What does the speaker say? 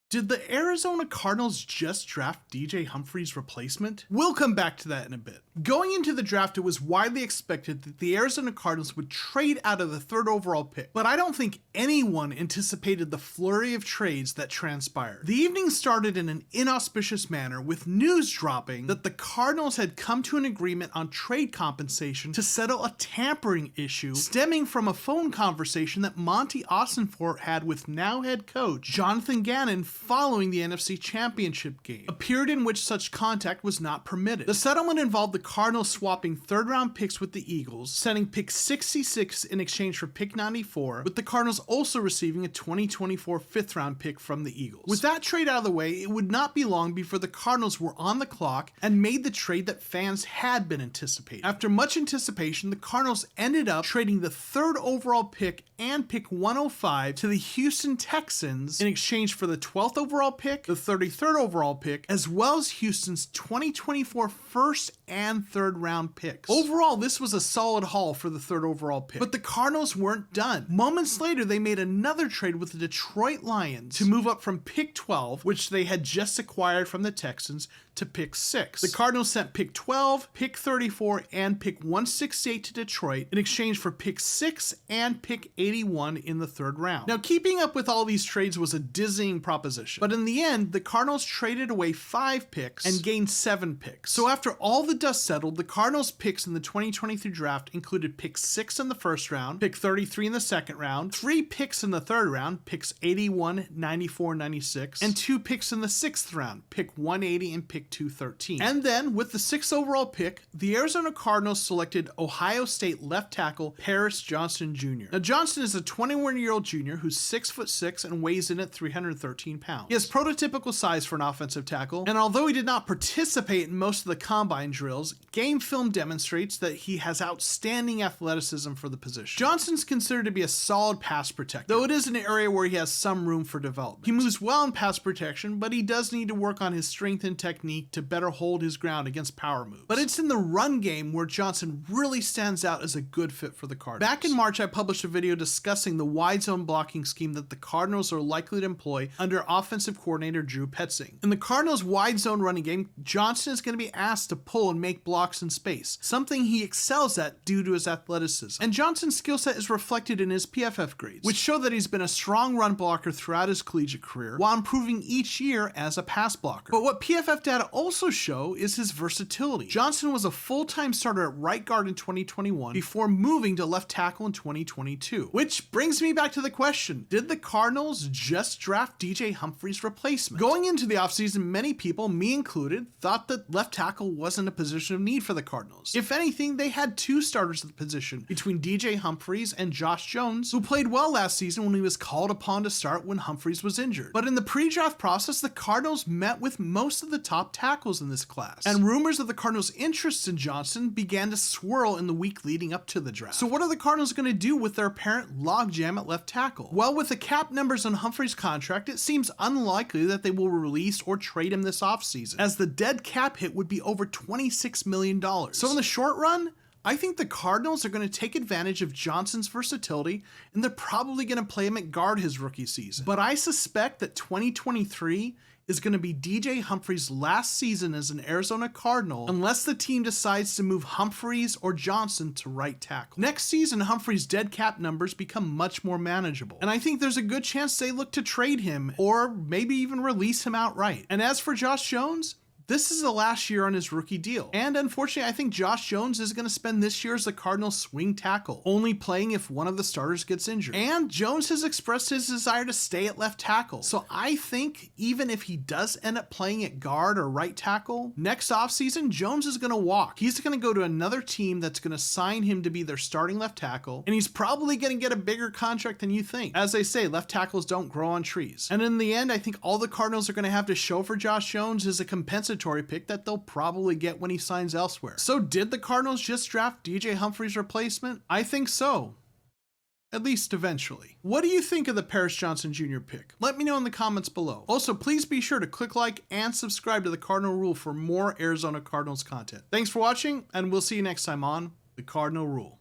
Did the Arizona Cardinals just draft DJ Humphries' replacement? We'll come back to that in a bit. Going into the draft, it was widely expected that the Arizona Cardinals would trade out of the third overall pick, but I don't think anyone anticipated the flurry of trades that transpired. The evening started in an inauspicious manner with news dropping that the Cardinals had come to an agreement on trade compensation to settle a tampering issue stemming from a phone conversation that Monty Ossenfort had with now head coach Jonathan Gannon following the NFC Championship game, a period in which such contact was not permitted. The settlement involved the Cardinals swapping third-round picks with the Eagles, sending pick 66 in exchange for pick 94, with the Cardinals also receiving a 2024 fifth-round pick from the Eagles. With that trade out of the way, it would not be long before the Cardinals were on the clock and made the trade that fans had been anticipating. After much anticipation, the Cardinals ended up trading the third overall pick and pick 105 to the Houston Texans in exchange for the 12th overall pick, the 33rd overall pick, as well as Houston's 2024 first and third round picks. Overall, this was a solid haul for the third overall pick, but the Cardinals weren't done. Moments later, they made another trade with the Detroit Lions to move up from pick 12, which they had just acquired from the Texans, to pick 6. The Cardinals sent pick 12, pick 34, and pick 168 to Detroit in exchange for pick 6 and pick 81 in the third round. Now, keeping up with all these trades was a dizzying proposition, but in the end, the Cardinals traded away 5 picks and gained 7 picks. So after all the dust settled, the Cardinals picks in the 2023 draft included pick 6 in the first round, pick 33 in the second round, 3 picks in the third round, picks 81, 94, 96, and 2 picks in the sixth round, pick 180 and pick 213. And then, with the 6th overall pick, the Arizona Cardinals selected Ohio State left tackle Paris Johnson Jr. Now, Johnson is a 21-year-old junior who's 6'6" and weighs in at 313 pounds. He has prototypical size for an offensive tackle, and although he did not participate in most of the combine drills, game film demonstrates that he has outstanding athleticism for the position. Johnson's considered to be a solid pass protector, though it is an area where he has some room for development. He moves well in pass protection, but he does need to work on his strength and technique to better hold his ground against power moves. But it's in the run game where Johnson really stands out as a good fit for the Cardinals. Back in March, I published a video discussing the wide zone blocking scheme that the Cardinals are likely to employ under offensive coordinator Drew Petzing. In the Cardinals' wide zone running game, Johnson is going to be asked to pull and make blocks in space, something he excels at due to his athleticism. And Johnson's skill set is reflected in his PFF grades, which show that he's been a strong run blocker throughout his collegiate career, while improving each year as a pass blocker. But what PFF data also show is his versatility. Johnson was a full-time starter at right guard in 2021 before moving to left tackle in 2022. Which brings me back to the question, did the Cardinals just draft DJ Humphries' replacement? Going into the offseason, many people, me included, thought that left tackle wasn't a position of need for the Cardinals. If anything, they had 2 starters at the position between DJ Humphries and Josh Jones, who played well last season when he was called upon to start when Humphries was injured. But in the pre-draft process, the Cardinals met with most of the top tackles in this class, and rumors of the Cardinals' interest in Johnson began to swirl in the week leading up to the draft. So what are the Cardinals going to do with their apparent logjam at left tackle? Well, with the cap numbers on Humphries' contract, it seems unlikely that they will release or trade him this offseason, as the dead cap hit would be over $26 million. So in the short run, I think the Cardinals are going to take advantage of Johnson's versatility, and they're probably going to play him at guard his rookie season. But I suspect that 2023 is going to be DJ Humphries' last season as an Arizona Cardinal, unless the team decides to move Humphries or Johnson to right tackle. Next season, Humphries' dead cap numbers become much more manageable, and I think there's a good chance they look to trade him, or maybe even release him outright. And as for Josh Jones, this is the last year on his rookie deal. And unfortunately, I think Josh Jones is going to spend this year as the Cardinals' swing tackle, only playing if one of the starters gets injured. And Jones has expressed his desire to stay at left tackle. So I think even if he does end up playing at guard or right tackle, next offseason, Jones is going to walk. He's going to go to another team that's going to sign him to be their starting left tackle, and he's probably going to get a bigger contract than you think. As they say, left tackles don't grow on trees. And in the end, I think all the Cardinals are going to have to show for Josh Jones is a compensatory pick that they'll probably get when he signs elsewhere. So did the Cardinals just draft DJ Humphries' replacement? I think so. At least eventually. What do you think of the Paris Johnson Jr. pick? Let me know in the comments below. Also, please be sure to click like and subscribe to the Cardinal Rule for more Arizona Cardinals content. Thanks for watching, and we'll see you next time on the Cardinal Rule.